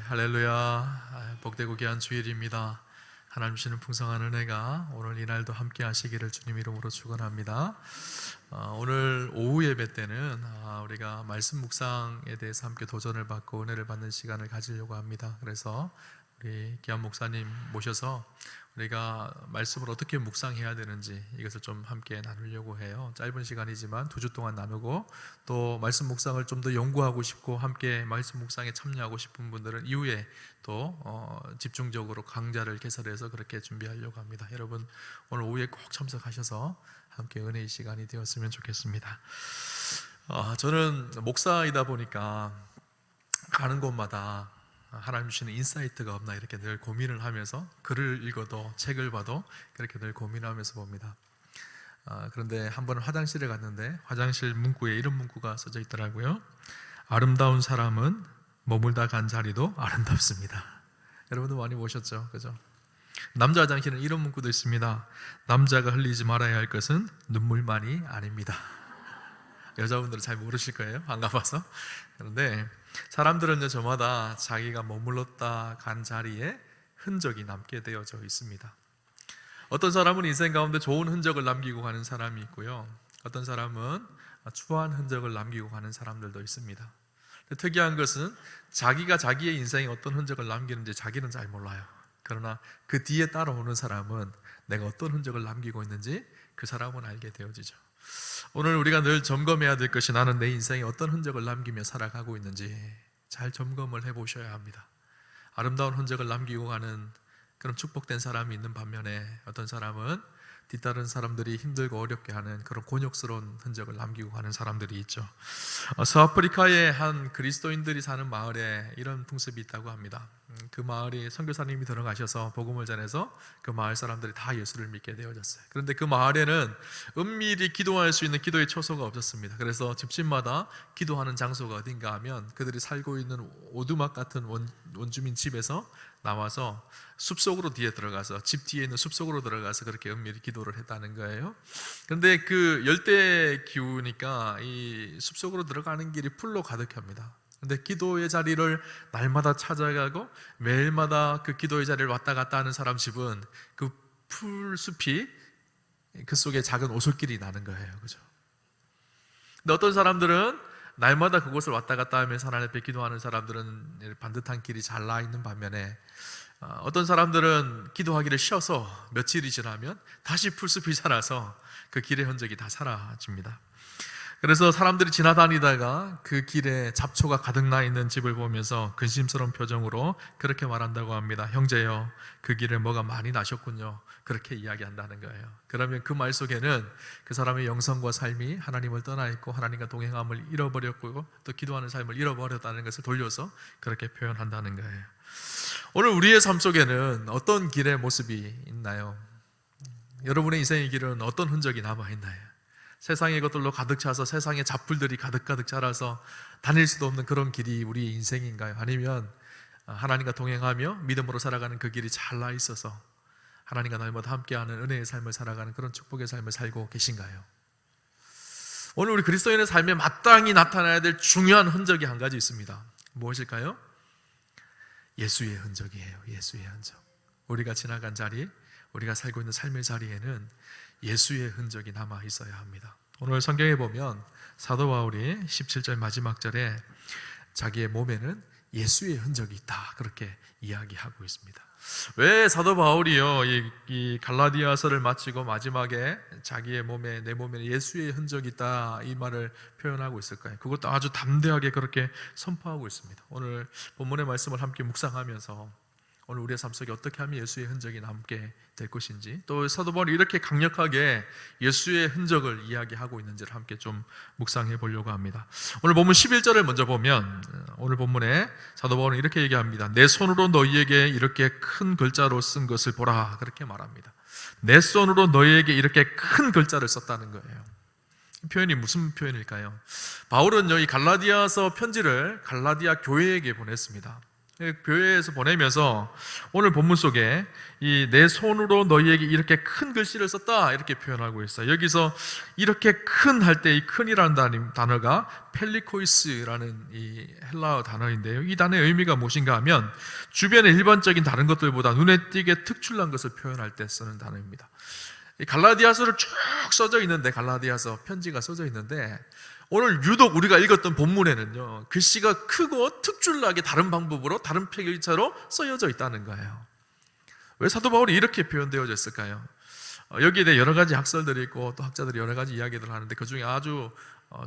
할렐루야. 복되고 귀한 주일입니다. 하나님 주시는 풍성한 은혜가 오늘 이날도 함께 하시기를 주님 이름으로 축원합니다. 오늘 오후 예배 때는 우리가 말씀 묵상에 대해서 함께 도전을 받고 은혜를 받는 시간을 가지려고 합니다. 그래서 우리 기한 목사님 모셔서 우리가 말씀을 어떻게 묵상해야 되는지 이것을 좀 함께 나누려고 해요. 짧은 시간이지만 2주 동안 나누고, 또 말씀 묵상을 좀 더 연구하고 싶고 함께 말씀 묵상에 참여하고 싶은 분들은 이후에 또 집중적으로 강좌를 개설해서 그렇게 준비하려고 합니다. 여러분 오늘 오후에 꼭 참석하셔서 함께 은혜의 시간이 되었으면 좋겠습니다. 저는 목사이다 보니까 가는 곳마다 하나님 주시는 인사이트가 없나 이렇게 늘 고민을 하면서, 글을 읽어도 책을 봐도 그렇게 늘 고민하면서 봅니다. 그런데 한 번은 화장실에 갔는데 화장실 문구에 이런 문구가 써져 있더라고요. 아름다운 사람은 머물다 간 자리도 아름답습니다. 여러분도 많이 보셨죠? 그죠? 남자 화장실은 이런 문구도 있습니다. 남자가 흘리지 말아야 할 것은 눈물만이 아닙니다. 여자분들은 잘 모르실 거예요, 안 가봐서. 그런데 사람들은 저마다 자기가 머물렀다 간 자리에 흔적이 남게 되어져 있습니다. 어떤 사람은 인생 가운데 좋은 흔적을 남기고 가는 사람이 있고요, 어떤 사람은 추한 흔적을 남기고 가는 사람들도 있습니다. 특이한 것은 자기가 자기의 인생에 어떤 흔적을 남기는지 자기는 잘 몰라요. 그러나 그 뒤에 따라오는 사람은 내가 어떤 흔적을 남기고 있는지 그 사람은 알게 되어지죠. 오늘 우리가 늘 점검해야 될 것이, 나는 내 인생에 어떤 흔적을 남기며 살아가고 있는지 잘 점검을 해보셔야 합니다. 아름다운 흔적을 남기고 가는 그런 축복된 사람이 있는 반면에, 어떤 사람은 뒤따른 사람들이 힘들고 어렵게 하는 그런 곤욕스러운 흔적을 남기고 가는 사람들이 있죠. 서아프리카의 한 그리스도인들이 사는 마을에 이런 풍습이 있다고 합니다. 그 마을에 선교사님이 들어가셔서 복음을 전해서 그 마을 사람들이 다 예수를 믿게 되어졌어요. 그런데 그 마을에는 은밀히 기도할 수 있는 기도의 처소가 없었습니다. 그래서 집집마다 기도하는 장소가 어딘가 하면 그들이 살고 있는 오두막 같은 원주민 집에서 나와서 숲속으로 뒤에 들어가서, 집 뒤에 있는 숲속으로 들어가서 그렇게 은밀히 기도를 했다는 거예요. 그런데 그 열대 기후니까 이 숲속으로 들어가는 길이 풀로 가득합니다. 그런데 기도의 자리를 날마다 찾아가고 매일마다 그 기도의 자리를 왔다 갔다 하는 사람 집은 그 풀숲이 그 속에 작은 오솔길이 나는 거예요. 그죠? 근데 어떤 사람들은 날마다 그곳을 왔다 갔다 하면서 하나님 앞에 기도하는 사람들은 반듯한 길이 잘 나 있는 반면에, 어떤 사람들은 기도하기를 쉬어서 며칠이 지나면 다시 풀숲이 자라서 그 길의 흔적이 다 사라집니다. 그래서 사람들이 지나다니다가 그 길에 잡초가 가득 나 있는 집을 보면서 근심스러운 표정으로 그렇게 말한다고 합니다. 형제여, 그 길에 뭐가 많이 나셨군요. 그렇게 이야기한다는 거예요. 그러면 그 말 속에는 그 사람의 영성과 삶이 하나님을 떠나 있고 하나님과 동행함을 잃어버렸고 또 기도하는 삶을 잃어버렸다는 것을 돌려서 그렇게 표현한다는 거예요. 오늘 우리의 삶 속에는 어떤 길의 모습이 있나요? 여러분의 인생의 길은 어떤 흔적이 남아있나요? 세상의 것들로 가득 차서 세상의 잡풀들이 가득 자라서 다닐 수도 없는 그런 길이 우리의 인생인가요? 아니면 하나님과 동행하며 믿음으로 살아가는 그 길이 잘 나 있어서 하나님과 날마다 함께하는 은혜의 삶을 살아가는 그런 축복의 삶을 살고 계신가요? 오늘 우리 그리스도인의 삶에 마땅히 나타나야 될 중요한 흔적이 한 가지 있습니다. 무엇일까요? 예수의 흔적이에요. 예수의 흔적. 우리가 지나간 자리, 우리가 살고 있는 삶의 자리에는 예수의 흔적이 남아 있어야 합니다. 오늘 성경에 보면 사도 바울이 17절 마지막 절에 자기의 몸에는 예수의 흔적이 있다, 그렇게 이야기하고 있습니다. 왜 사도 바울이요 이 갈라디아서를 마치고 마지막에 자기의 몸에, 내 몸에 예수의 흔적이 있다 이 말을 표현하고 있을까요? 그것도 아주 담대하게 그렇게 선포하고 있습니다. 오늘 본문의 말씀을 함께 묵상하면서 오늘 우리의 삶 속에 어떻게 하면 예수의 흔적이 남게 될 것인지, 또 사도 바울이 이렇게 강력하게 예수의 흔적을 이야기하고 있는지를 함께 좀 묵상해 보려고 합니다. 오늘 본문 11절을 먼저 보면, 오늘 본문에 사도 바울은 이렇게 얘기합니다. 내 손으로 너희에게 이렇게 큰 글자로 쓴 것을 보라, 그렇게 말합니다. 내 손으로 너희에게 이렇게 큰 글자를 썼다는 거예요. 이 표현이 무슨 표현일까요? 바울은 이 갈라디아서 편지를 갈라디아 교회에게 보냈습니다. 교회에서 보내면서 오늘 본문 속에 이 내 손으로 너희에게 이렇게 큰 글씨를 썼다 이렇게 표현하고 있어요. 여기서 이렇게 큰 할 때 이 큰이라는 단어가 펠리코이스라는 이 헬라어 단어인데요. 이 단어의 의미가 무엇인가 하면 주변의 일반적인 다른 것들보다 눈에 띄게 특출난 것을 표현할 때 쓰는 단어입니다. 이 갈라디아서를 쭉 써져 있는데, 갈라디아서 편지가 써져 있는데 오늘 유독 우리가 읽었던 본문에는요, 글씨가 크고 특출나게 다른 방법으로, 다른 필체로 쓰여져 있다는 거예요. 왜 사도 바울이 이렇게 표현되어져 있을까요? 여기에 대해 여러 가지 학설들이 있고 또 학자들이 여러 가지 이야기들을 하는데 그 중에 아주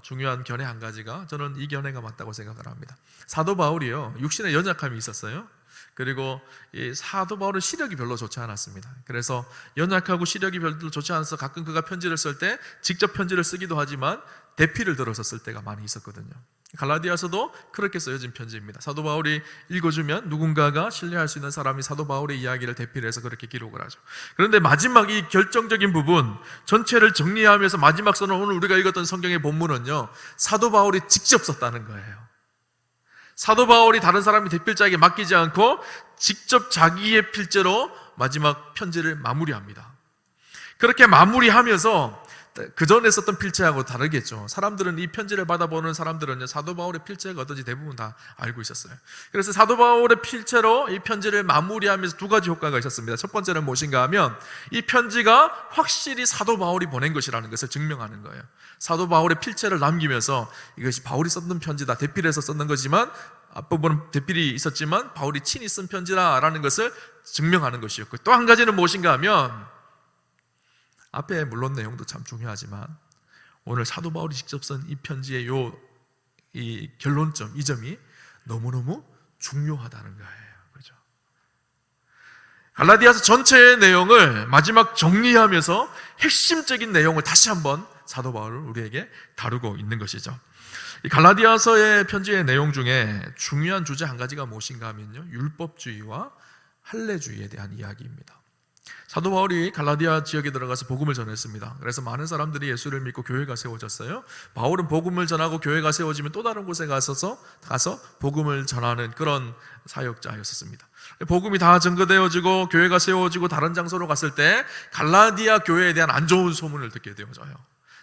중요한 견해 한 가지가, 저는 이 견해가 맞다고 생각을 합니다. 사도 바울이요, 육신의 연약함이 있었어요. 그리고 이 사도 바울은 시력이 별로 좋지 않았습니다. 그래서 연약하고 시력이 별로 좋지 않아서 가끔 그가 편지를 쓸 때 직접 편지를 쓰기도 하지만 대피를 들어서 쓸 때가 많이 있었거든요. 갈라디아서도 그렇게 쓰여진 편지입니다. 사도 바울이 읽어주면 누군가가 신뢰할 수 있는 사람이 사도 바울의 이야기를 대피를 해서 그렇게 기록을 하죠. 그런데 마지막 이 결정적인 부분 전체를 정리하면서 마지막 서는 오늘 우리가 읽었던 성경의 본문은요, 사도 바울이 직접 썼다는 거예요. 사도 바울이 다른 사람이 대필자에게 맡기지 않고 직접 자기의 필제로 마지막 편지를 마무리합니다. 그렇게 마무리하면서 그 전에 썼던 필체하고 다르겠죠. 사람들은 이 편지를 받아보는 사람들은 사도 바울의 필체가 어떤지 대부분 다 알고 있었어요. 그래서 사도 바울의 필체로 이 편지를 마무리하면서 두 가지 효과가 있었습니다. 첫 번째는 무엇인가 하면 이 편지가 확실히 사도 바울이 보낸 것이라는 것을 증명하는 거예요. 사도 바울의 필체를 남기면서 이것이 바울이 썼던 편지다, 대필해서 썼는 거지만 앞부분은 대필이 있었지만 바울이 친히 쓴 편지다라는 것을 증명하는 것이었고, 또 한 가지는 무엇인가 하면 앞에 물론 내용도 참 중요하지만 오늘 사도 바울이 직접 쓴 이 편지의 이 결론점, 이 점이 너무너무 중요하다는 거예요. 그렇죠? 갈라디아서 전체의 내용을 마지막 정리하면서 핵심적인 내용을 다시 한번 사도 바울은 우리에게 다루고 있는 것이죠. 이 갈라디아서의 편지의 내용 중에 중요한 주제 한 가지가 무엇인가 하면요, 율법주의와 할례주의에 대한 이야기입니다. 사도 바울이 갈라디아 지역에 들어가서 복음을 전했습니다. 그래서 많은 사람들이 예수를 믿고 교회가 세워졌어요. 바울은 복음을 전하고 교회가 세워지면 또 다른 곳에 가서 복음을 전하는 그런 사역자였었습니다. 복음이 다 전거되어지고 교회가 세워지고 다른 장소로 갔을 때 갈라디아 교회에 대한 안 좋은 소문을 듣게 되어져요.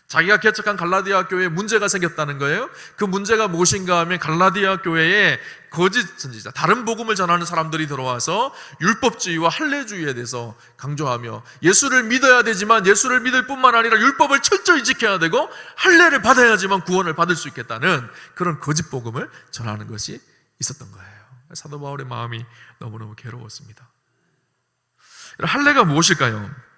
자기가 개척한 갈라디아 교회에 문제가 생겼다는 거예요. 그 문제가 무엇인가 하면 갈라디아 교회에 거짓 선지자, 다른 복음을 전하는 사람들이 들어와서 율법주의와 할례주의에 대해서 강조하며 예수를 믿어야 되지만 예수를 믿을 뿐만 아니라 율법을 철저히 지켜야 되고 할례를 받아야지만 구원을 받을 수 있겠다는 그런 거짓 복음을 전하는 것이 있었던 거예요. 사도 바울의 마음이 너무너무 괴로웠습니다. 할례가 무엇일까요?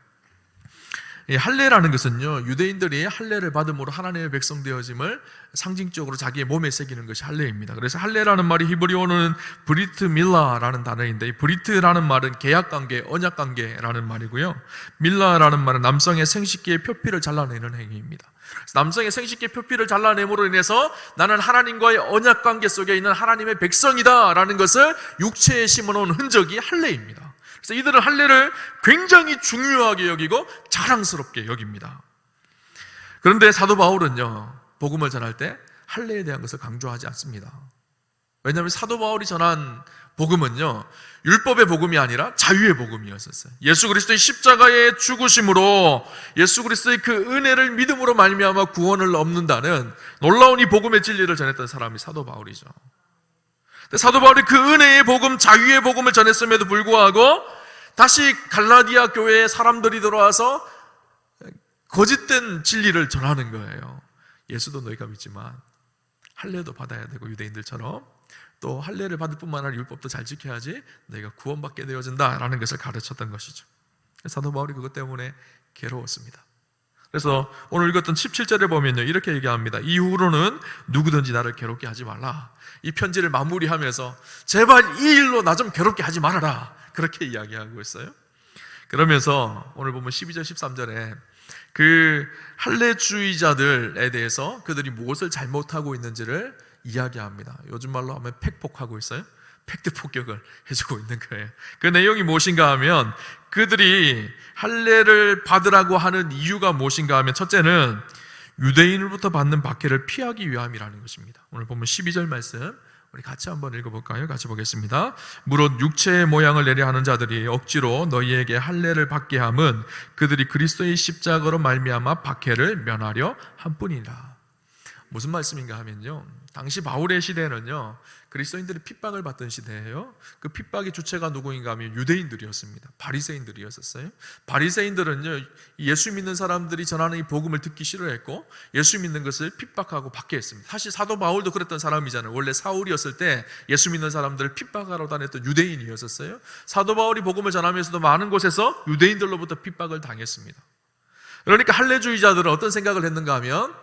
이 할례라는 것은요, 유대인들이 할례를 받음으로 하나님의 백성 되어짐을 상징적으로 자기의 몸에 새기는 것이 할례입니다. 그래서 할례라는 말이 히브리어로는 브리트 밀라라는 단어인데, 이 브리트라는 말은 계약관계, 언약관계라는 말이고요, 밀라라는 말은 남성의 생식기의 표피를 잘라내는 행위입니다. 남성의 생식기의 표피를 잘라냄으로 인해서 나는 하나님과의 언약관계 속에 있는 하나님의 백성이다 라는 것을 육체에 심어놓은 흔적이 할례입니다. 그래서 이들은 할례를 굉장히 중요하게 여기고 자랑스럽게 여깁니다. 그런데 사도 바울은요, 복음을 전할 때 할례에 대한 것을 강조하지 않습니다. 왜냐하면 사도 바울이 전한 복음은요, 율법의 복음이 아니라 자유의 복음이었었어요. 예수 그리스도의 십자가의 죽으심으로 예수 그리스도의 그 은혜를 믿음으로 말미암아 구원을 얻는다는 놀라운 이 복음의 진리를 전했던 사람이 사도 바울이죠. 사도 바울이 그 은혜의 복음, 자유의 복음을 전했음에도 불구하고 다시 갈라디아 교회에 사람들이 들어와서 거짓된 진리를 전하는 거예요. 예수도 너희가 믿지만 할례도 받아야 되고 유대인들처럼 또 할례를 받을 뿐만 아니라 율법도 잘 지켜야지 너희가 구원받게 되어진다라는 것을 가르쳤던 것이죠. 사도 바울이 그것 때문에 괴로웠습니다. 그래서 오늘 읽었던 17절에 보면요, 이렇게 얘기합니다. 이후로는 누구든지 나를 괴롭게 하지 말라. 이 편지를 마무리하면서 제발 이 일로 나 좀 괴롭게 하지 말아라, 그렇게 이야기하고 있어요. 그러면서 오늘 보면 12절 13절에 그 할례주의자들에 대해서 그들이 무엇을 잘못하고 있는지를 이야기합니다. 요즘 말로 하면 팩폭하고 있어요. 팩트 폭격을 해주고 있는 거예요. 그 내용이 무엇인가 하면 그들이 할례를 받으라고 하는 이유가 무엇인가 하면 첫째는 유대인으로부터 받는 박해를 피하기 위함이라는 것입니다. 오늘 보면 12절 말씀 우리 같이 한번 읽어볼까요? 같이 보겠습니다. 무릇 육체의 모양을 내려 하는 자들이 억지로 너희에게 할례를 받게 함은 그들이 그리스도의 십자가로 말미암아 박해를 면하려 함뿐이라. 무슨 말씀인가 하면요, 당시 바울의 시대는요, 그리스도인들이 핍박을 받던 시대예요. 그 핍박의 주체가 누구인가 하면 유대인들이었습니다. 바리새인들이었어요. 바리새인들은요, 예수 믿는 사람들이 전하는 이 복음을 듣기 싫어했고 예수 믿는 것을 핍박하고 박해했습니다. 사실 사도 바울도 그랬던 사람이잖아요. 원래 사울이었을 때 예수 믿는 사람들을 핍박하러 다녔던 유대인이었어요. 사도 바울이 복음을 전하면서도 많은 곳에서 유대인들로부터 핍박을 당했습니다. 그러니까 할례주의자들은 어떤 생각을 했는가 하면,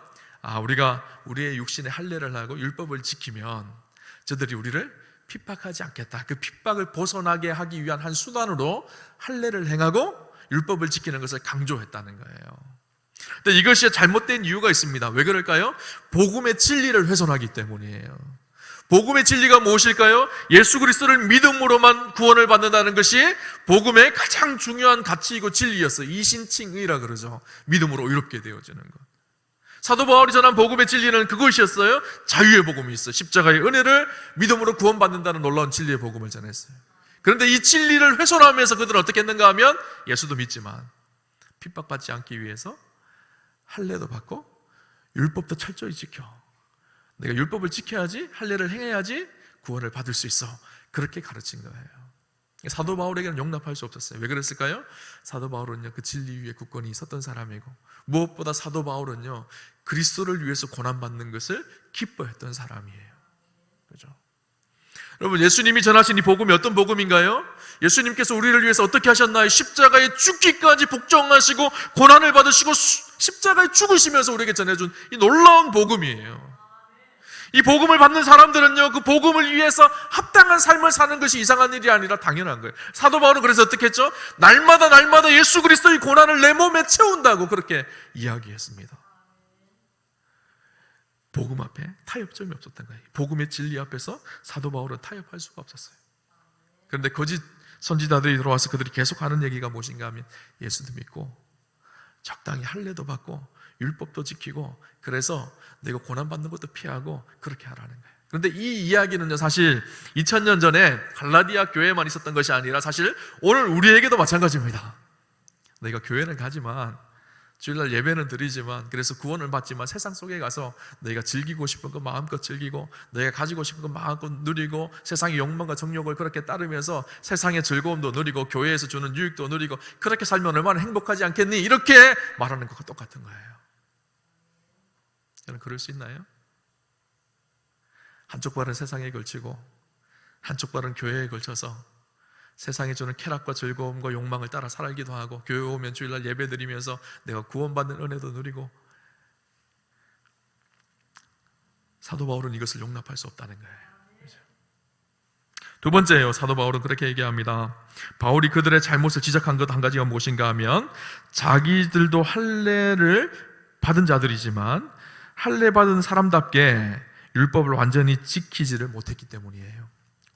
우리가 우리의 육신의 할례를 하고 율법을 지키면 저들이 우리를 핍박하지 않겠다. 그 핍박을 벗어나게 하기 위한 한 수단으로 할례를 행하고 율법을 지키는 것을 강조했다는 거예요. 근데 이것이 잘못된 이유가 있습니다. 왜 그럴까요? 복음의 진리를 훼손하기 때문이에요. 복음의 진리가 무엇일까요? 예수 그리스도를 믿음으로만 구원을 받는다는 것이 복음의 가장 중요한 가치이고 진리였어요. 이신칭의라 그러죠. 믿음으로 의롭게 되어지는 것. 사도 바울이 전한 복음의 진리는 그것이었어요. 자유의 복음이 있어요. 십자가의 은혜를 믿음으로 구원받는다는 놀라운 진리의 복음을 전했어요. 그런데 이 진리를 훼손하면서 그들은 어떻게 했는가 하면, 예수도 믿지만 핍박받지 않기 위해서 할례도 받고 율법도 철저히 지켜. 내가 율법을 지켜야지, 할례를 행해야지 구원을 받을 수 있어. 그렇게 가르친 거예요. 사도 바울에게는 용납할 수 없었어요. 왜 그랬을까요? 사도 바울은요, 그 진리 위에 굳건히 있었던 사람이고, 무엇보다 사도 바울은요, 그리스도를 위해서 고난받는 것을 기뻐했던 사람이에요. 그죠? 여러분, 예수님이 전하신 이 복음이 어떤 복음인가요? 예수님께서 우리를 위해서 어떻게 하셨나요? 십자가에 죽기까지 복종하시고 고난을 받으시고 십자가에 죽으시면서 우리에게 전해준 이 놀라운 복음이에요. 이 복음을 받는 사람들은요, 그 복음을 위해서 합당한 삶을 사는 것이 이상한 일이 아니라 당연한 거예요. 사도 바울은 그래서 어떻게 했죠? 날마다 예수 그리스도의 고난을 내 몸에 채운다고 그렇게 이야기했습니다. 복음 앞에 타협점이 없었던 거예요. 복음의 진리 앞에서 사도 바울은 타협할 수가 없었어요. 그런데 거짓 선지자들이 들어와서 그들이 계속 하는 얘기가 무엇인가 하면, 예수도 믿고 적당히 할례도 받고 율법도 지키고, 그래서 내가 고난받는 것도 피하고 그렇게 하라는 거예요. 그런데 이 이야기는요, 사실 2000년 전에 갈라디아 교회에만 있었던 것이 아니라 사실 오늘 우리에게도 마찬가지입니다. 내가 교회는 가지만, 주일날 예배는 드리지만, 그래서 구원을 받지만 세상 속에 가서 내가 즐기고 싶은 거 마음껏 즐기고, 내가 가지고 싶은 거 마음껏 누리고, 세상의 욕망과 정욕을 그렇게 따르면서 세상의 즐거움도 누리고 교회에서 주는 유익도 누리고, 그렇게 살면 얼마나 행복하지 않겠니? 이렇게 말하는 것과 똑같은 거예요. 여러분, 그럴 수 있나요? 한쪽 발은 세상에 걸치고 한쪽 발은 교회에 걸쳐서 세상에 주는 쾌락과 즐거움과 욕망을 따라 살기도 하고, 교회 오면 주일날 예배 드리면서 내가 구원받는 은혜도 누리고. 사도 바울은 이것을 용납할 수 없다는 거예요. 두 번째요, 사도 바울은 그렇게 얘기합니다. 바울이 그들의 잘못을 지적한 것 한 가지가 무엇인가 하면, 자기들도 할례를 받은 자들이지만 할례 받은 사람답게 율법을 완전히 지키지를 못했기 때문이에요.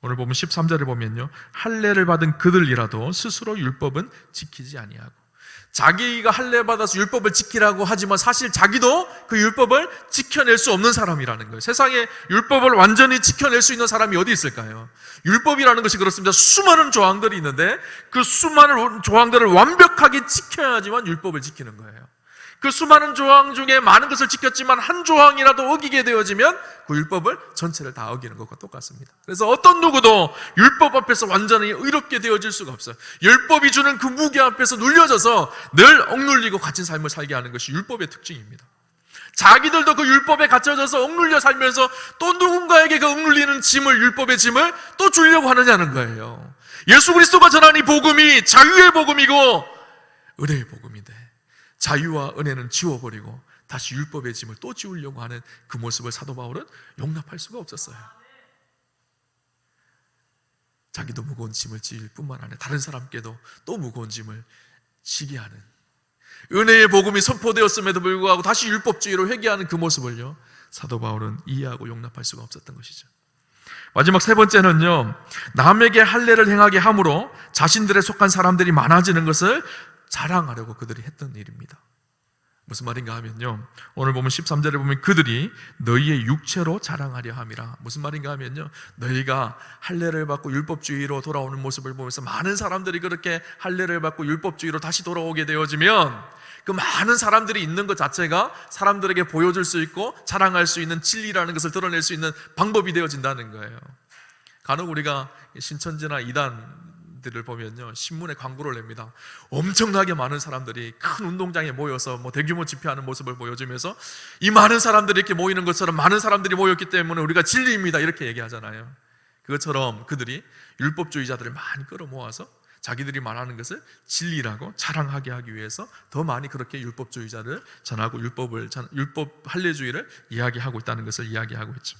오늘 보면 13절에 보면요, 할례를 받은 그들이라도 스스로 율법은 지키지 아니하고. 자기가 할례 받아서 율법을 지키라고 하지만 사실 자기도 그 율법을 지켜낼 수 없는 사람이라는 거예요. 세상에 율법을 완전히 지켜낼 수 있는 사람이 어디 있을까요? 율법이라는 것이 그렇습니다. 수많은 조항들이 있는데 그 수많은 조항들을 완벽하게 지켜야지만 율법을 지키는 거예요. 그 수많은 조항 중에 많은 것을 지켰지만 한 조항이라도 어기게 되어지면 그 율법을 전체를 다 어기는 것과 똑같습니다. 그래서 어떤 누구도 율법 앞에서 완전히 의롭게 되어질 수가 없어요. 율법이 주는 그 무게 앞에서 눌려져서 늘 억눌리고 갇힌 삶을 살게 하는 것이 율법의 특징입니다. 자기들도 그 율법에 갇혀져서 억눌려 살면서 또 누군가에게 그 억눌리는 짐을, 율법의 짐을 또 주려고 하느냐는 거예요. 예수 그리스도가 전한 이 복음이 자유의 복음이고 은혜의 복음인데, 자유와 은혜는 지워버리고 다시 율법의 짐을 또 지우려고 하는 그 모습을 사도 바울은 용납할 수가 없었어요. 자기도 무거운 짐을 지을 뿐만 아니라 다른 사람께도 또 무거운 짐을 지게 하는, 은혜의 복음이 선포되었음에도 불구하고 다시 율법주의로 회귀하는 그 모습을요, 사도 바울은 이해하고 용납할 수가 없었던 것이죠. 마지막 세 번째는요, 남에게 할례를 행하게 함으로 자신들에 속한 사람들이 많아지는 것을 자랑하려고 그들이 했던 일입니다. 무슨 말인가 하면요, 오늘 보면 13절에 보면 그들이 너희의 육체로 자랑하려 함이라. 무슨 말인가 하면요, 너희가 할례를 받고 율법주의로 돌아오는 모습을 보면서 많은 사람들이 그렇게 할례를 받고 율법주의로 다시 돌아오게 되어지면 그 많은 사람들이 있는 것 자체가 사람들에게 보여줄 수 있고 자랑할 수 있는 진리라는 것을 드러낼 수 있는 방법이 되어진다는 거예요. 간혹 우리가 신천지나 이단들을 보면요, 신문에 광고를 냅니다. 엄청나게 많은 사람들이 큰 운동장에 모여서 대규모 집회하는 모습을 보여주면서 이 많은 사람들이 이렇게 모이는 것처럼 많은 사람들이 모였기 때문에 우리가 진리입니다 이렇게 얘기하잖아요. 그것처럼 그들이 율법주의자들을 많이 끌어모아서 자기들이 말하는 것을 진리라고 자랑하게 하기 위해서 더 많이 그렇게 율법주의자를 전하고 율법 할례주의를 이야기하고 있다는 것을 이야기하고 있죠.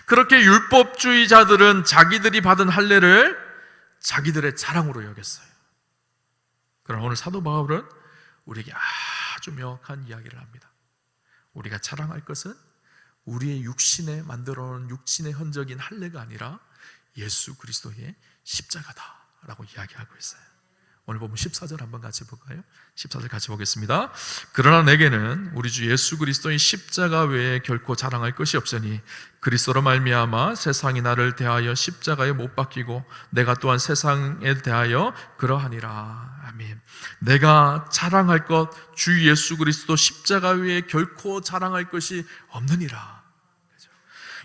그렇게 율법주의자들은 자기들이 받은 할례를 자기들의 자랑으로 여겼어요. 그러나 오늘 사도 바울은 우리에게 아주 명확한 이야기를 합니다. 우리가 자랑할 것은 우리의 육신에 만들어놓은 육신의 흔적인 할례가 아니라 예수 그리스도의 십자가다라고 이야기하고 있어요. 오늘 보면 14절 한번 같이 볼까요? 14절 같이 보겠습니다. 그러나 내게는 우리 주 예수 그리스도의 십자가 외에 결코 자랑할 것이 없으니 그리스도로 말미암아 세상이 나를 대하여 십자가에 못 박히고 내가 또한 세상에 대하여 그러하니라. 아멘. 내가 자랑할 것 주 예수 그리스도 십자가 외에 결코 자랑할 것이 없느니라.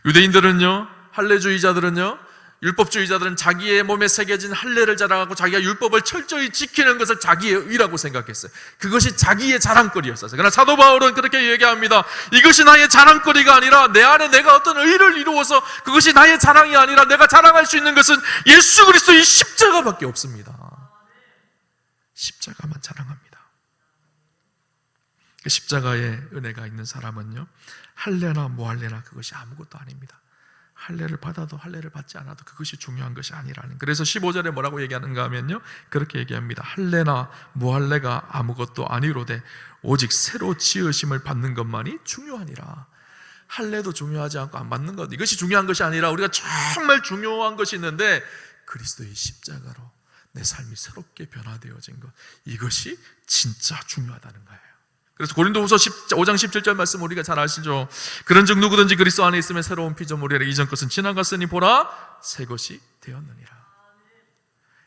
유대인들은요, 할례주의자들은요, 율법주의자들은 자기의 몸에 새겨진 할례를 자랑하고 자기가 율법을 철저히 지키는 것을 자기의 의라고 생각했어요. 그것이 자기의 자랑거리였어요. 그러나 사도 바울은 그렇게 얘기합니다. 이것이 나의 자랑거리가 아니라 내 안에 내가 어떤 의를 이루어서 그것이 나의 자랑이 아니라 내가 자랑할 수 있는 것은 예수 그리스도의 십자가밖에 없습니다. 십자가만 자랑합니다. 그 십자가의 은혜가 있는 사람은요, 할례나 무할례나 그것이 아무것도 아닙니다. 할례를 받아도 할례를 받지 않아도 그것이 중요한 것이 아니라는. 그래서 15절에 뭐라고 얘기하는가 하면요, 그렇게 얘기합니다. 할례나 무할례가 아무것도 아니로되 오직 새로 지으심을 받는 것만이 중요하니라. 할례도 중요하지 않고 안 받는 것, 이것이 중요한 것이 아니라 우리가 정말 중요한 것이 있는데 그리스도의 십자가로 내 삶이 새롭게 변화되어진 것, 이것이 진짜 중요하다는 거예요. 그래서 고린도후서 5장 17절 말씀 우리가 잘 아시죠? 그런즉 누구든지 그리스도 안에 있으면 새로운 피조물이라. 이전 것은 지나갔으니 보라 새 것이 되었느니라.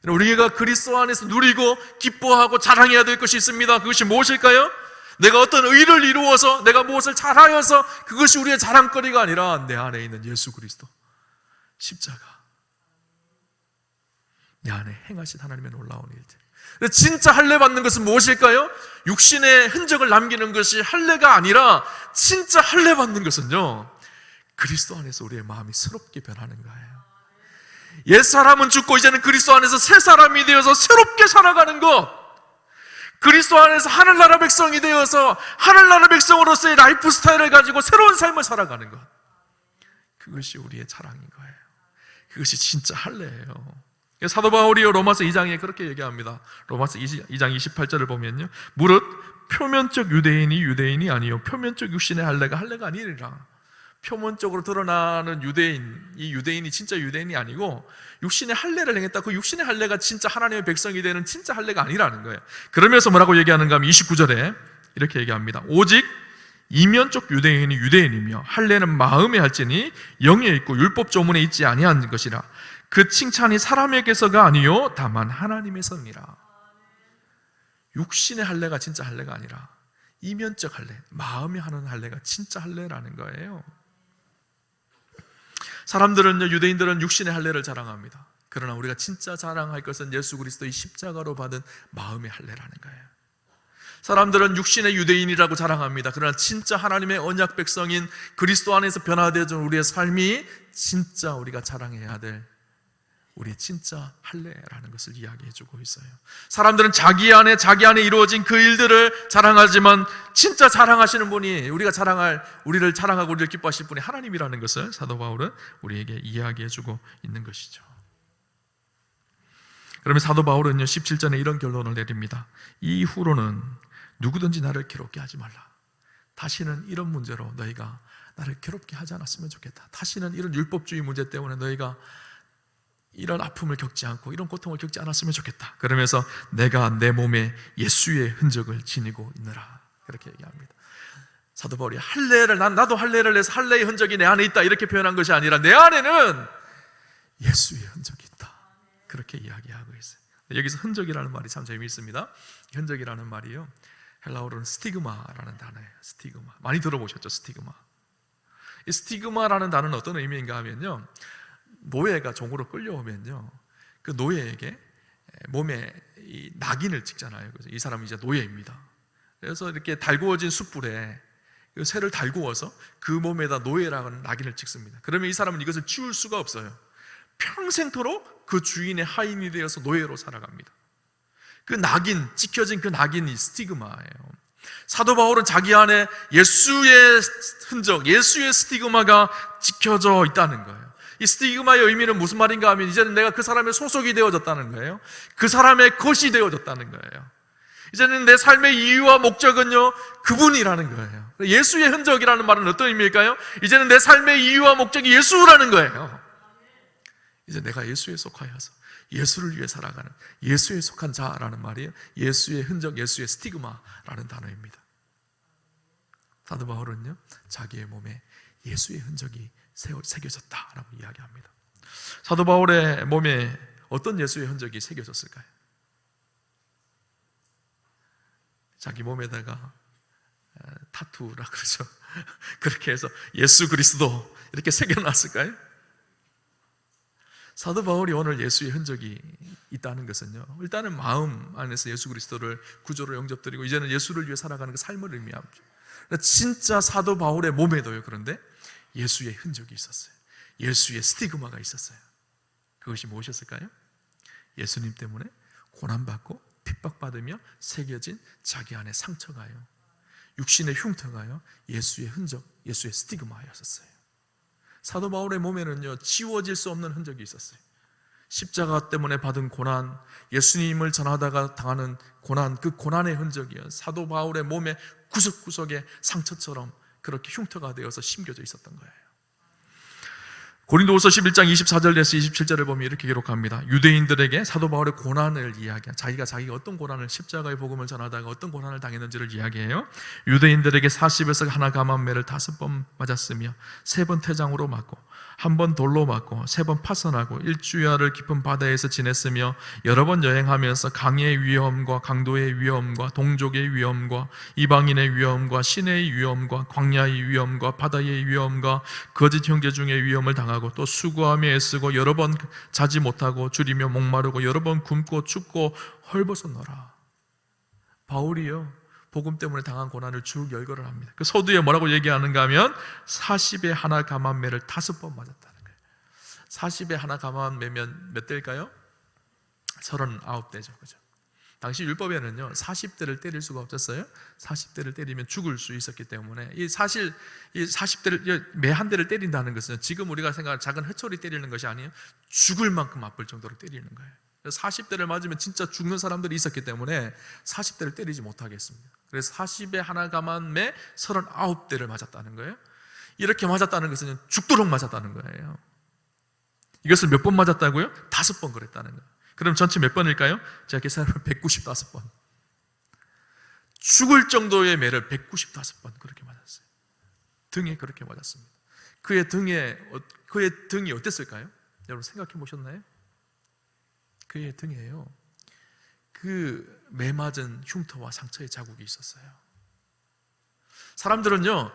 우리가 그리스도 안에서 누리고 기뻐하고 자랑해야 될 것이 있습니다. 그것이 무엇일까요? 내가 어떤 의를 이루어서 내가 무엇을 잘하여서 그것이 우리의 자랑거리가 아니라 내 안에 있는 예수 그리스도 십자가, 내 안에 행하신 하나님의 놀라운 일들. 진짜 할례 받는 것은 무엇일까요? 육신의 흔적을 남기는 것이 할례가 아니라 진짜 할례 받는 것은요, 그리스도 안에서 우리의 마음이 새롭게 변하는 거예요. 옛사람은 죽고 이제는 그리스도 안에서 새 사람이 되어서 새롭게 살아가는 것, 그리스도 안에서 하늘나라 백성이 되어서 하늘나라 백성으로서의 라이프 스타일을 가지고 새로운 삶을 살아가는 것, 그것이 우리의 자랑인 거예요. 그것이 진짜 할례예요. 사도 바울이 로마서 2장에 그렇게 얘기합니다. 로마서 2장 28절을 보면요, 무릇 표면적 유대인이 아니요 표면적 육신의 할례가 아니리라. 표면적으로 드러나는 유대인, 이 유대인이 진짜 유대인이 아니고 육신의 할례를 행했다. 그 육신의 할례가 진짜 하나님의 백성이 되는 진짜 할례가 아니라는 거예요. 그러면서 뭐라고 얘기하는가 하면 29절에 이렇게 얘기합니다. 오직 이면적 유대인이 유대인이며 할례는 마음에 할지니 영에 있고 율법 조문에 있지 아니한 것이라. 그 칭찬이 사람에게서가 아니요 다만 하나님에서니라. 육신의 할례가 진짜 할례가 아니라 이면적 할례, 마음이 하는 할례가 진짜 할례라는 거예요. 사람들은요, 유대인들은 육신의 할례를 자랑합니다. 그러나 우리가 진짜 자랑할 것은 예수 그리스도의 십자가로 받은 마음의 할례라는 거예요. 사람들은 육신의 유대인이라고 자랑합니다. 그러나 진짜 하나님의 언약 백성인 그리스도 안에서 변화되어진 우리의 삶이 진짜 우리가 자랑해야 될 우리 진짜 할례라는 것을 이야기해주고 있어요. 사람들은 자기 안에 이루어진 그 일들을 자랑하지만 진짜 자랑하시는 분이, 우리를 자랑하고 우리를 기뻐하실 분이 하나님이라는 것을 사도 바울은 우리에게 이야기해주고 있는 것이죠. 그러면 사도 바울은요 17절에 이런 결론을 내립니다. 이후로는 누구든지 나를 괴롭게 하지 말라. 다시는 이런 문제로 너희가 나를 괴롭게 하지 않았으면 좋겠다. 다시는 이런 율법주의 문제 때문에 너희가 이런 아픔을 겪지 않고 이런 고통을 겪지 않았으면 좋겠다. 그러면서 내가 내 몸에 예수의 흔적을 지니고 있느라. 그렇게 얘기합니다. 사도 바울이 나도 할례를 해서 할례의 흔적이 내 안에 있다 이렇게 표현한 것이 아니라 내 안에는 예수의 흔적이 있다 그렇게 이야기하고 있어요. 여기서 흔적이라는 말이 참 재미있습니다. 흔적이라는 말이요, 헬라어로는 스티그마라는 단어예요. 스티그마, 많이 들어보셨죠? 스티그마. 이 스티그마라는 단어는 어떤 의미인가 하면요, 노예가 종으로 끌려오면요, 그 노예에게 몸에 이 낙인을 찍잖아요. 그래서 이 사람은 이제 노예입니다. 그래서 이렇게 달구어진 숯불에 그 쇠를 달구어서 그 몸에다 노예라는 낙인을 찍습니다. 그러면 이 사람은 이것을 치울 수가 없어요. 평생토록 그 주인의 하인이 되어서 노예로 살아갑니다. 그 낙인, 찍혀진 그 낙인이 스티그마예요. 사도 바울은 자기 안에 예수의 흔적, 예수의 스티그마가 찍혀져 있다는 거예요. 이 스티그마의 의미는 무슨 말인가 하면 이제는 내가 그 사람의 소속이 되어졌다는 거예요. 그 사람의 것이 되어졌다는 거예요. 이제는 내 삶의 이유와 목적은요, 그분이라는 거예요. 예수의 흔적이라는 말은 어떤 의미일까요? 이제는 내 삶의 이유와 목적이 예수라는 거예요. 이제 내가 예수에 속하여서 예수를 위해 살아가는, 예수에 속한 자라는 말이에요. 예수의 흔적, 예수의 스티그마라는 단어입니다. 사도 바울은요, 자기의 몸에 예수의 흔적이 새겨졌다라고 이야기합니다. 사도 바울의 몸에 어떤 예수의 흔적이 새겨졌을까요? 자기 몸에다가 타투라 그러죠. 그렇게 해서 예수 그리스도 이렇게 새겨놨을까요? 사도 바울이 오늘 예수의 흔적이 있다는 것은요, 일단은 마음 안에서 예수 그리스도를 구조로 영접드리고 이제는 예수를 위해 살아가는 그 삶을 의미합니다. 진짜 사도 바울의 몸에도요, 그런데 예수의 흔적이 있었어요. 예수의 스티그마가 있었어요. 그것이 무엇이었을까요? 예수님 때문에 고난받고 핍박받으며 새겨진 자기 안에 상처가요, 육신의 흉터가요, 예수의 흔적, 예수의 스티그마였었어요. 사도 바울의 몸에는요, 지워질 수 없는 흔적이 있었어요. 십자가 때문에 받은 고난, 예수님을 전하다가 당하는 고난, 그 고난의 흔적이요, 사도 바울의 몸의 구석구석에 상처처럼 그렇게 흉터가 되어서 심겨져 있었던 거예요. 고린도후서 11장 24절에서 27절을 보면 이렇게 기록합니다. 유대인들에게 사도 바울의 고난을 이야기해요. 자기가 어떤 고난을, 십자가의 복음을 전하다가 어떤 고난을 당했는지를 이야기해요. 유대인들에게 40에서 하나 감한매를 5번 맞았으며 3번 태장으로 맞고 1번 돌로 맞고 3번 파선하고 일주야를 깊은 바다에서 지냈으며 여러 번 여행하면서 강의 위험과 강도의 위험과 동족의 위험과 이방인의 위험과 시내의 위험과 광야의 위험과 바다의 위험과 거짓 형제 중의 위험을 당하고 또 수고하며 애쓰고 여러 번 자지 못하고 줄이며 목마르고 여러 번 굶고 춥고 헐벗었노라. 바울이요, 복음 때문에 당한 고난을 쭉 열거를 합니다. 그 서두에 뭐라고 얘기하는가 하면 40에 하나 감한매를 5번 맞았다는 거예요. 40에 하나 감한매면 몇 대일까요? 39대죠. 그죠? 당시 율법에는요, 40대를 때릴 수가 없었어요. 40대를 때리면 죽을 수 있었기 때문에 이 40대를, 매 한 대를 때린다는 것은 지금 우리가 생각하는 작은 회초리 때리는 것이 아니에요. 죽을 만큼 아플 정도로 때리는 거예요. 40대를 맞으면 진짜 죽는 사람들이 있었기 때문에 40대를 때리지 못하겠습니다. 그래서 40에 하나 감한매 39대를 맞았다는 거예요. 이렇게 맞았다는 것은 죽도록 맞았다는 거예요. 이것을 몇 번 맞았다고요? 5번 그랬다는 거예요. 그럼 전체 몇 번일까요? 제가 계산해보면 195번. 죽을 정도의 매를 195번 그렇게 맞았어요. 등에 그렇게 맞았습니다. 그의 등이 어땠을까요? 여러분 생각해 보셨나요? 그의 등에요, 그 매 맞은 흉터와 상처의 자국이 있었어요. 사람들은요,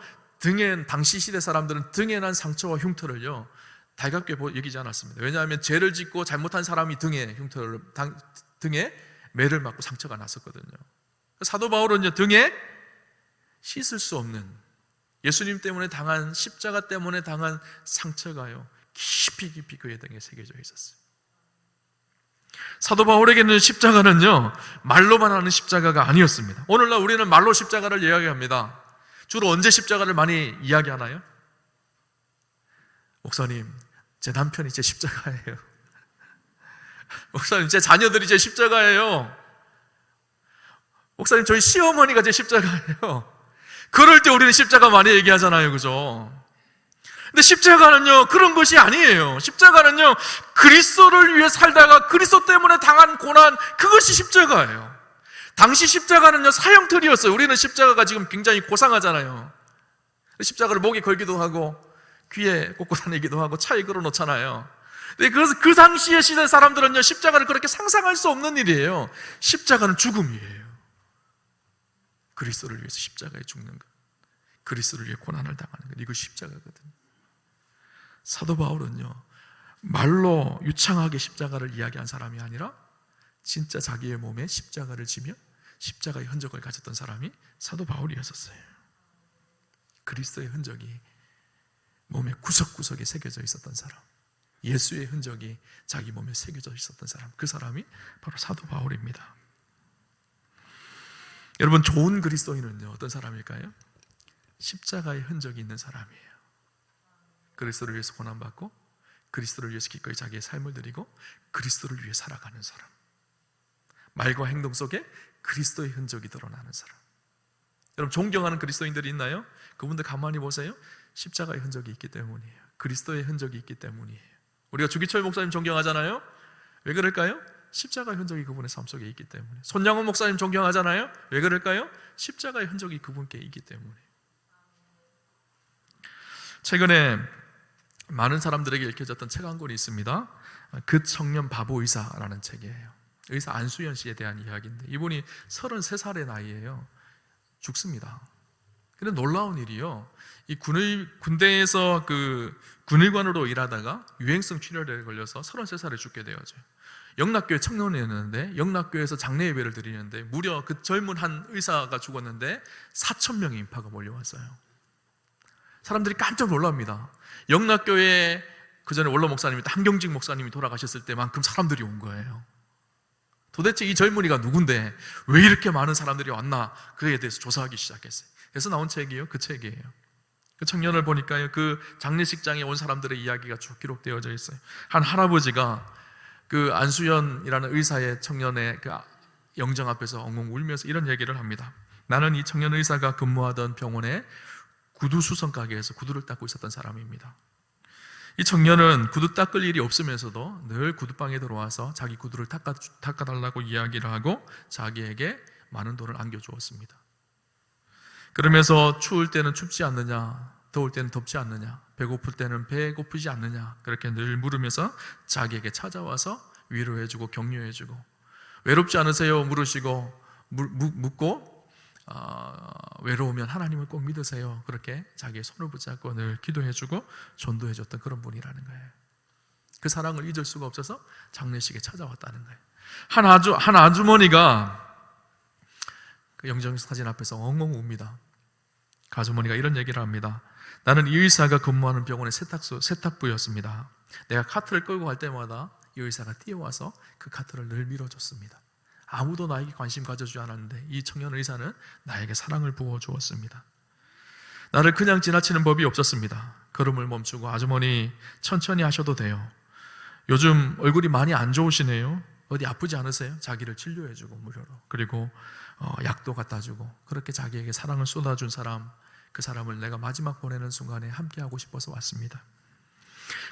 당시 시대 사람들은 등에 난 상처와 흉터를요, 달갑게 여기지 않았습니다. 왜냐하면 죄를 짓고 잘못한 사람이 등에 매를 맞고 상처가 났었거든요. 사도 바울은요, 등에 씻을 수 없는, 예수님 때문에 당한, 십자가 때문에 당한 상처가요, 깊이 그의 등에 새겨져 있었어요. 사도 바울에게는 십자가는요, 말로만 하는 십자가가 아니었습니다. 오늘날 우리는 말로 십자가를 이야기합니다. 주로 언제 십자가를 많이 이야기하나요? 목사님, 제 남편이 제 십자가예요. 목사님, 제 자녀들이 제 십자가예요. 목사님, 저희 시어머니가 제 십자가예요. 그럴 때 우리는 십자가 많이 얘기하잖아요. 그죠? 근데 십자가는요, 그런 것이 아니에요. 십자가는요, 그리스도를 위해 살다가 그리스도 때문에 당한 고난, 그것이 십자가예요. 당시 십자가는요, 사형틀이었어요. 우리는 십자가가 지금 굉장히 고상하잖아요. 십자가를 목에 걸기도 하고 귀에 꽂고 다니기도 하고 차에 걸어 놓잖아요. 그래서 그 당시의 시대 사람들은요, 십자가를 그렇게 상상할 수 없는 일이에요. 십자가는 죽음이에요. 그리스도를 위해서 십자가에 죽는 것, 그리스도를 위해 고난을 당하는 것, 이거 십자가거든요. 사도 바울은요, 말로 유창하게 십자가를 이야기한 사람이 아니라 진짜 자기의 몸에 십자가를 지며 십자가의 흔적을 가졌던 사람이 사도 바울이었었어요. 그리스도의 흔적이 몸의 구석구석에 새겨져 있었던 사람, 예수의 흔적이 자기 몸에 새겨져 있었던 사람, 그 사람이 바로 사도 바울입니다. 여러분, 좋은 그리스도인은요, 어떤 사람일까요? 십자가의 흔적이 있는 사람이에요. 그리스도를 위해서 고난받고 그리스도를 위해서 기꺼이 자기의 삶을 드리고 그리스도를 위해 살아가는 사람, 말과 행동 속에 그리스도의 흔적이 드러나는 사람. 여러분, 존경하는 그리스도인들이 있나요? 그분들 가만히 보세요. 십자가의 흔적이 있기 때문이에요. 그리스도의 흔적이 있기 때문이에요. 우리가 주기철 목사님 존경하잖아요. 왜 그럴까요? 십자가의 흔적이 그분의 삶 속에 있기 때문에. 손양원 목사님 존경하잖아요. 왜 그럴까요? 십자가의 흔적이 그분께 있기 때문에. 최근에 많은 사람들에게 읽혀졌던 책 한 권이 있습니다. 그 청년 바보 의사라는 책이에요. 의사 안수연 씨에 대한 이야기인데, 이분이 33살의 나이에요. 죽습니다. 근데 놀라운 일이요, 이 군대에서 그 군의관으로 일하다가 유행성 출혈에 걸려서 33살에 죽게 되어져요. 영락교회 청년이었는데 영락교회에서 장례 예배를 드리는데 무려 그 젊은 한 의사가 죽었는데 4,000명의 인파가 몰려왔어요. 사람들이 깜짝 놀랍니다. 영락교회에 그 전에 원로 목사님이 한경직 목사님이 돌아가셨을 때만큼 사람들이 온 거예요. 도대체 이 젊은이가 누군데 왜 이렇게 많은 사람들이 왔나, 그에 대해서 조사하기 시작했어요. 그래서 나온 책이에요. 그 책이에요. 그 청년을 보니까요, 그 장례식장에 온 사람들의 이야기가 쭉 기록되어져 있어요. 한 할아버지가 그 안수연이라는 의사의 청년의 그 영정 앞에서 엉엉 울면서 이런 얘기를 합니다. 나는 이 청년 의사가 근무하던 병원의 구두 수선 가게에서 구두를 닦고 있었던 사람입니다. 이 청년은 구두 닦을 일이 없으면서도 늘 구두방에 들어와서 자기 구두를 닦아달라고 이야기를 하고 자기에게 많은 돈을 안겨주었습니다. 그러면서 추울 때는 춥지 않느냐, 더울 때는 덥지 않느냐, 배고플 때는 배고프지 않느냐, 그렇게 늘 물으면서 자기에게 찾아와서 위로해주고 격려해주고, 외롭지 않으세요? 물으시고 묻고 외로우면 하나님을 꼭 믿으세요, 그렇게 자기의 손을 붙잡고 늘 기도해주고 전도해줬던 그런 분이라는 거예요. 그 사랑을 잊을 수가 없어서 장례식에 찾아왔다는 거예요. 한 아주머니가 그 영정사진 앞에서 엉엉 웁니다. 그 아주머니가 이런 얘기를 합니다. 나는 이 의사가 근무하는 병원의 세탁부였습니다. 내가 카트를 끌고 갈 때마다 이 의사가 뛰어와서 그 카트를 늘 밀어줬습니다. 아무도 나에게 관심 가져주지 않았는데 이 청년 의사는 나에게 사랑을 부어주었습니다. 나를 그냥 지나치는 법이 없었습니다. 걸음을 멈추고, 아주머니 천천히 하셔도 돼요. 요즘 얼굴이 많이 안 좋으시네요. 어디 아프지 않으세요? 자기를 진료해주고 무료로, 그리고 약도 갖다주고, 그렇게 자기에게 사랑을 쏟아준 사람, 그 사람을 내가 마지막 보내는 순간에 함께하고 싶어서 왔습니다.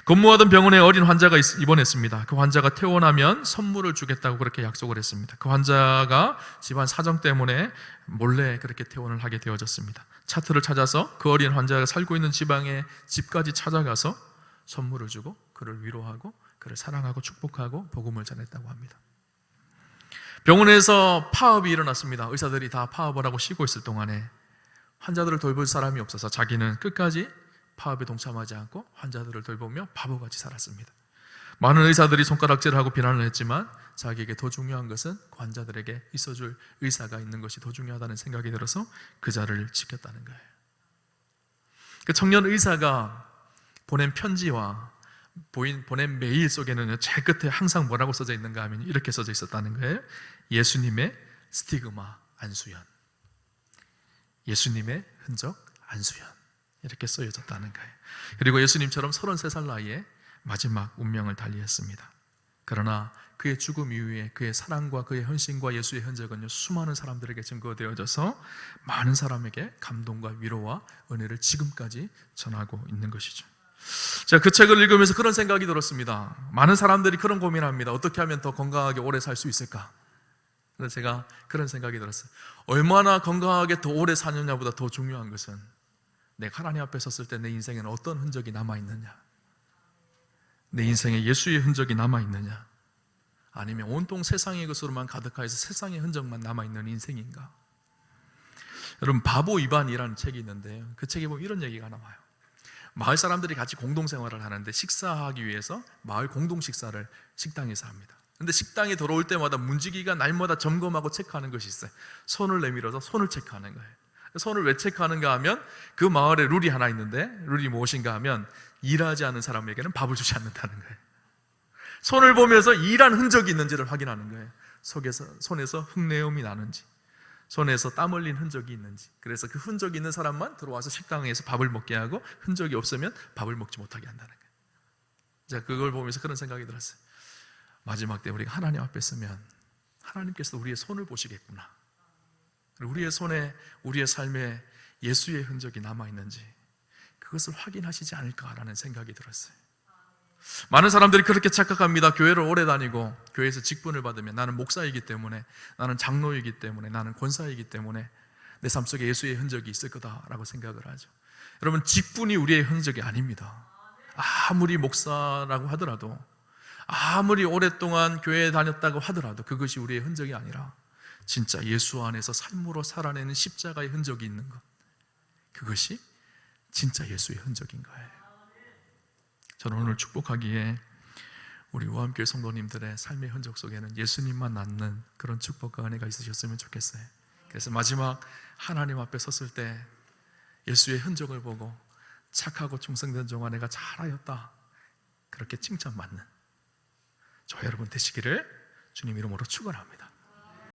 근무하던 병원에 어린 환자가 입원했습니다. 그 환자가 퇴원하면 선물을 주겠다고 그렇게 약속을 했습니다. 그 환자가 집안 사정 때문에 몰래 그렇게 퇴원을 하게 되어졌습니다. 차트를 찾아서 그 어린 환자가 살고 있는 지방의 집까지 찾아가서 선물을 주고 그를 위로하고 그를 사랑하고 축복하고 복음을 전했다고 합니다. 병원에서 파업이 일어났습니다. 의사들이 다 파업을 하고 쉬고 있을 동안에 환자들을 돌볼 사람이 없어서 자기는 끝까지 파업에 동참하지 않고 환자들을 돌보며 바보같이 살았습니다. 많은 의사들이 손가락질을 하고 비난을 했지만 자기에게 더 중요한 것은 환자들에게 있어줄 의사가 있는 것이 더 중요하다는 생각이 들어서 그 자리를 지켰다는 거예요. 그 청년 의사가 보낸 편지와 보낸 메일 속에는 제일 끝에 항상 뭐라고 써져 있는가 하면 이렇게 써져 있었다는 거예요. 예수님의 스티그마 안수연, 예수님의 흔적 안수연, 이렇게 쓰여졌다는 거예요. 그리고 예수님처럼 33살 나이에 마지막 운명을 달리했습니다. 그러나 그의 죽음 이후에 그의 사랑과 그의 헌신과 예수의 흔적은요, 수많은 사람들에게 증거되어져서 많은 사람에게 감동과 위로와 은혜를 지금까지 전하고 있는 것이죠. 제가 그 책을 읽으면서 그런 생각이 들었습니다. 많은 사람들이 그런 고민을 합니다. 어떻게 하면 더 건강하게 오래 살 수 있을까? 그래서 제가 그런 생각이 들었어요. 얼마나 건강하게 더 오래 사느냐보다 더 중요한 것은 내가 하나님 앞에 섰을 때 내 인생에는 어떤 흔적이 남아있느냐, 내 인생에 예수의 흔적이 남아있느냐, 아니면 온통 세상의 것으로만 가득하여서 세상의 흔적만 남아있는 인생인가. 여러분, 바보 입안이라는 책이 있는데요, 그 책에 보면 이런 얘기가 나와요. 마을 사람들이 같이 공동생활을 하는데 식사하기 위해서 마을 공동식사를 식당에서 합니다. 근데 식당에 들어올 때마다 문지기가 날마다 점검하고 체크하는 것이 있어요. 손을 내밀어서 손을 체크하는 거예요. 손을 왜 체크하는가 하면 그 마을에 룰이 하나 있는데, 룰이 무엇인가 하면 일하지 않는 사람에게는 밥을 주지 않는다는 거예요. 손을 보면서 일한 흔적이 있는지를 확인하는 거예요. 손에서 흙내음이 나는지, 손에서 땀 흘린 흔적이 있는지. 그래서 그 흔적이 있는 사람만 들어와서 식당에서 밥을 먹게 하고, 흔적이 없으면 밥을 먹지 못하게 한다는 거예요. 제가 그걸 보면서 그런 생각이 들었어요. 마지막 때 우리가 하나님 앞에 서면 하나님께서 우리의 손을 보시겠구나, 우리의 손에, 우리의 삶에 예수의 흔적이 남아있는지 그것을 확인하시지 않을까라는 생각이 들었어요. 많은 사람들이 그렇게 착각합니다. 교회를 오래 다니고 교회에서 직분을 받으면 나는 목사이기 때문에, 나는 장로이기 때문에, 나는 권사이기 때문에 내 삶 속에 예수의 흔적이 있을 거다라고 생각을 하죠. 여러분, 직분이 우리의 흔적이 아닙니다. 아무리 목사라고 하더라도, 아무리 오랫동안 교회에 다녔다고 하더라도 그것이 우리의 흔적이 아니라 진짜 예수 안에서 삶으로 살아내는 십자가의 흔적이 있는 것, 그것이 진짜 예수의 흔적인 거예요. 저는 오늘 축복하기에 우리 우암교회 성도님들의 삶의 흔적 속에는 예수님만 낳는 그런 축복과 은혜가 있으셨으면 좋겠어요. 그래서 마지막 하나님 앞에 섰을 때 예수의 흔적을 보고 착하고 충성된 종아 내가 잘하였다, 그렇게 칭찬받는 저 여러분 되시기를 주님 이름으로 축원합니다.